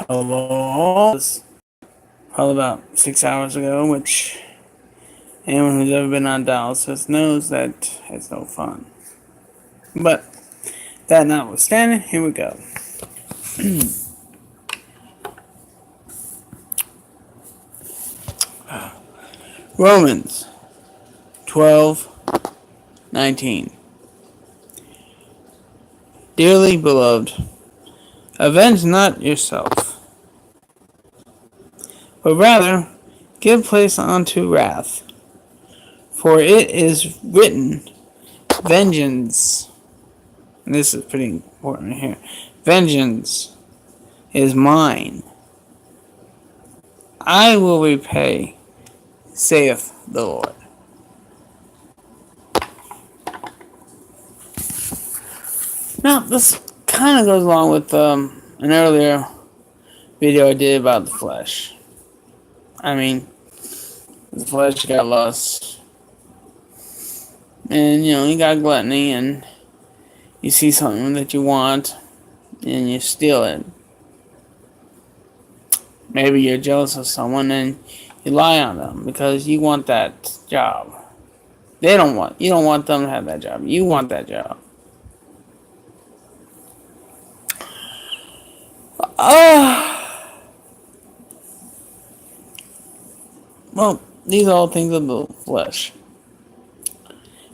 Hello. Probably about 6 hours ago, which anyone who's ever been on dialysis knows that it's no fun. But that notwithstanding, here we go. Romans 12:19. Dearly beloved, avenge not yourself, but rather give place unto wrath. For it is written, vengeance, and this is pretty important here, vengeance is mine. I will repay, saith the Lord. Now, this kind of goes along with an earlier video I did about the flesh. I mean, the flesh got lust. And, you got gluttony, and you see something that you want, and you steal it. Maybe you're jealous of someone, and you lie on them because you want that job. You don't want them to have that job. You want that job. Well, these are all things of the flesh.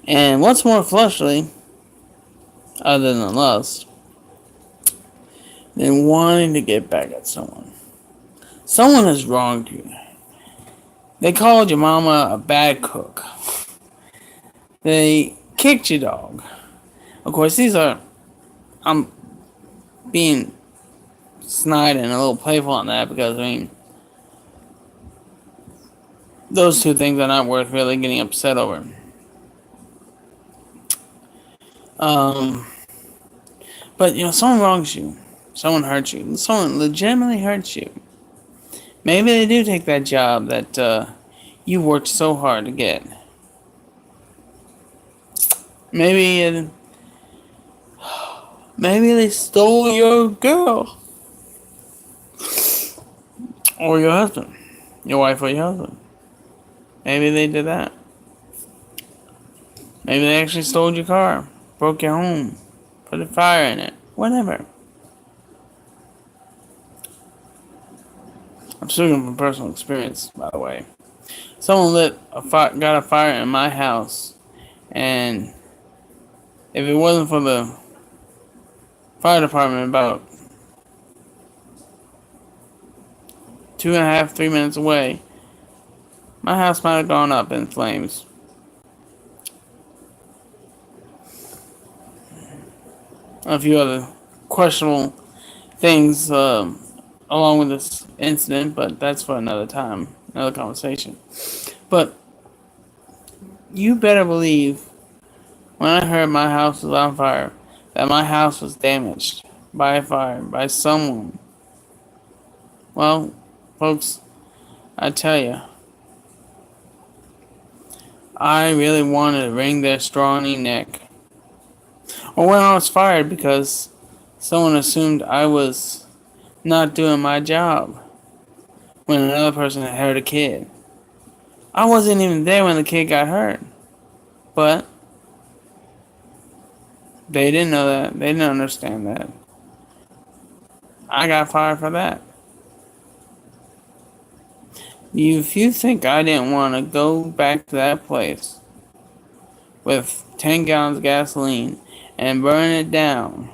And what's more fleshly, other than lust, than wanting to get back at someone? Someone has wronged you. They called your mama a bad cook. They kicked your dog. Of course, I'm being snide and a little playful on that because, those two things are not worth really getting upset over. But, someone wrongs you. Someone hurts you. Someone legitimately hurts you. Maybe they do take that job that you worked so hard to get. Maybe they stole your girl. Or your husband. Your wife or your husband. Maybe they did that. Maybe they actually stole your car. Broke your home. Put a fire in it. Whatever. I'm speaking from personal experience, by the way. Someone got a fire in my house, and if it wasn't for the fire department about 2.5, 3 minutes away, my house might have gone up in flames. A few other questionable things along with this incident, but that's for another time, another conversation. But you better believe when I heard my house was on fire, that my house was damaged by a fire, by someone. Well, folks, I tell you, I really wanted to wring their scrawny neck. Or when I was fired because someone assumed I was not doing my job when another person had hurt a kid. I wasn't even there when the kid got hurt. But they didn't know that. They didn't understand that. I got fired for that. If you think I didn't want to go back to that place with 10 gallons of gasoline and burn it down,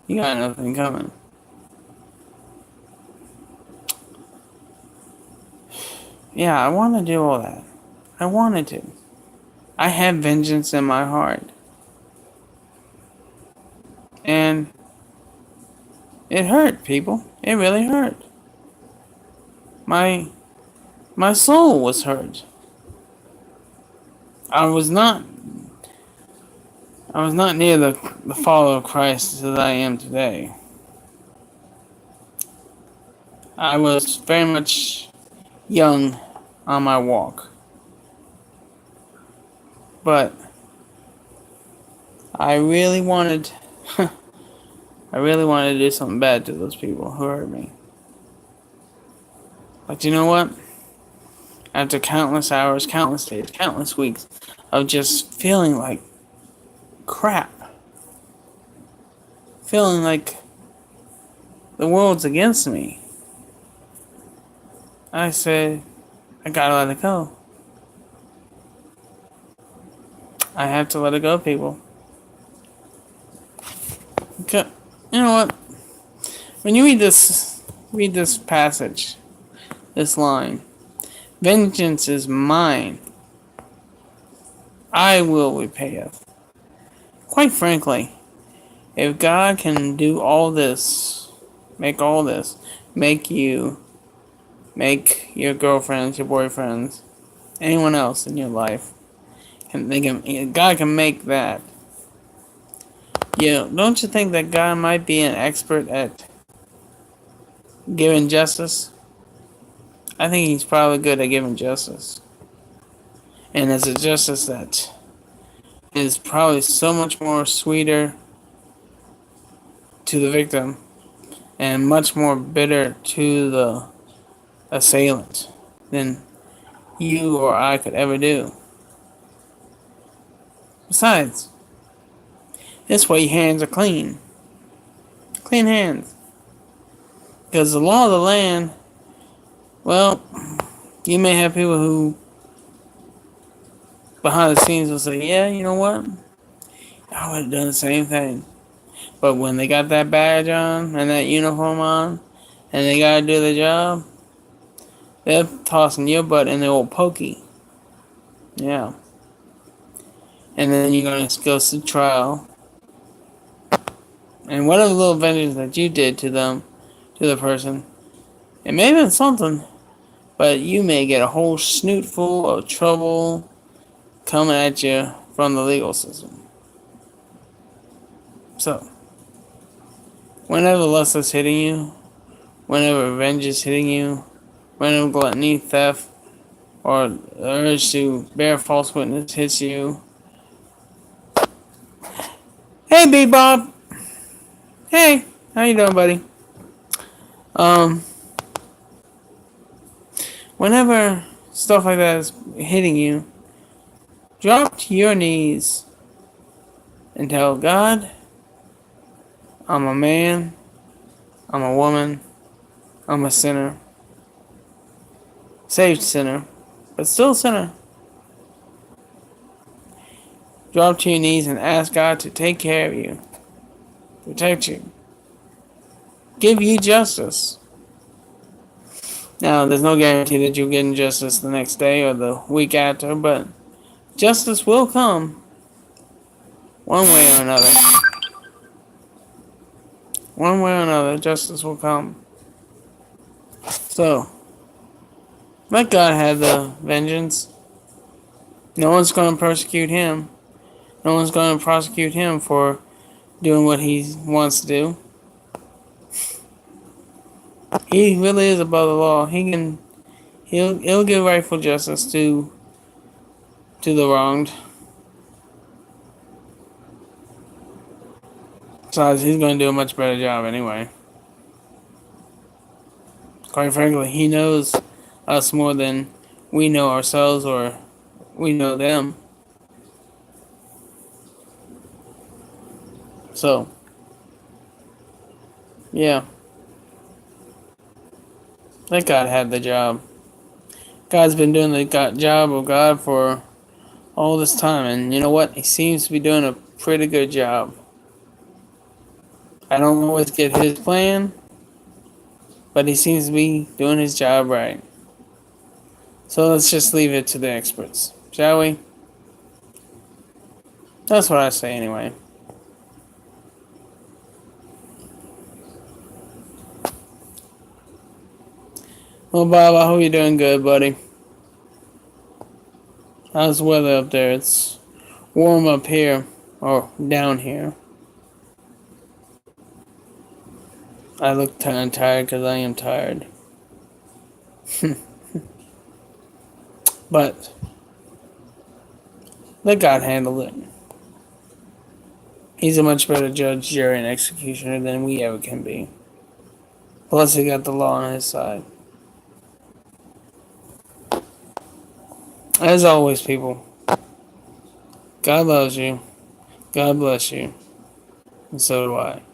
you got nothing coming. Yeah, I want to do all that. I wanted to. I have vengeance in my heart. And it hurt, people. It really hurt. My soul was hurt. I was not near the follower of Christ as I am today. I was very much young on my walk. But I really wanted I really wanted to do something bad to those people who hurt me. But you know what? After countless hours, countless days, countless weeks of just feeling like crap, feeling like the world's against me, I said, I gotta let it go. I have to let it go, people. Okay. You know what? When you read this passage, this line, vengeance is mine, I will repayeth. Quite frankly, if God can do all this, make you, make your girlfriends, your boyfriends, anyone else in your life, God can make that. Yeah, don't you think that God might be an expert at giving justice? I think he's probably good at giving justice. And it's a justice that is probably so much more sweeter to the victim and much more bitter to the assailant than you or I could ever do. Besides, this way your hands are clean. Clean hands. Because the law of the land, well, you may have people who behind the scenes will say, yeah, you know what? I would have done the same thing. But when they got that badge on and that uniform on and they gotta do the job, they're tossing your butt in the old pokey. Yeah. And then you're gonna go to trial. And whatever little vengeance that you did to them, to the person, it may have been something, but you may get a whole snoot full of trouble coming at you from the legal system. So, whenever lust is hitting you, whenever revenge is hitting you, whenever gluttony, theft, or the urge to bear false witness hits you. Hey, B Bob. Hey, how you doing, buddy? Whenever stuff like that is hitting you, drop to your knees and tell God, I'm a man, I'm a woman, I'm a sinner. Saved sinner, but still a sinner. Drop to your knees and ask God to take care of you, protect you, give you justice. Now, there's no guarantee that you'll get justice the next day or the week after, but justice will come one way or another. One way or another, justice will come. So, let God have the vengeance. No one's going to persecute him. No one's going to prosecute him for doing what he wants to do. He really is above the law. He'll give rightful justice to the wronged. Besides, he's going to do a much better job anyway. Quite frankly, he knows us more than we know ourselves or we know them. So, yeah. Let God have the job. God's been doing the job of God for all this time, and you know what? He seems to be doing a pretty good job. I don't always get his plan, but he seems to be doing his job right. So let's just leave it to the experts, shall we? That's what I say anyway. Well, Bob, I hope you're doing good, buddy. How's the weather up there? It's warm up here, or down here. I look tired because I am tired. But let God handle it. He's a much better judge, jury, and executioner than we ever can be. Plus, he got the law on his side. As always, people, God loves you, God bless you, and so do I.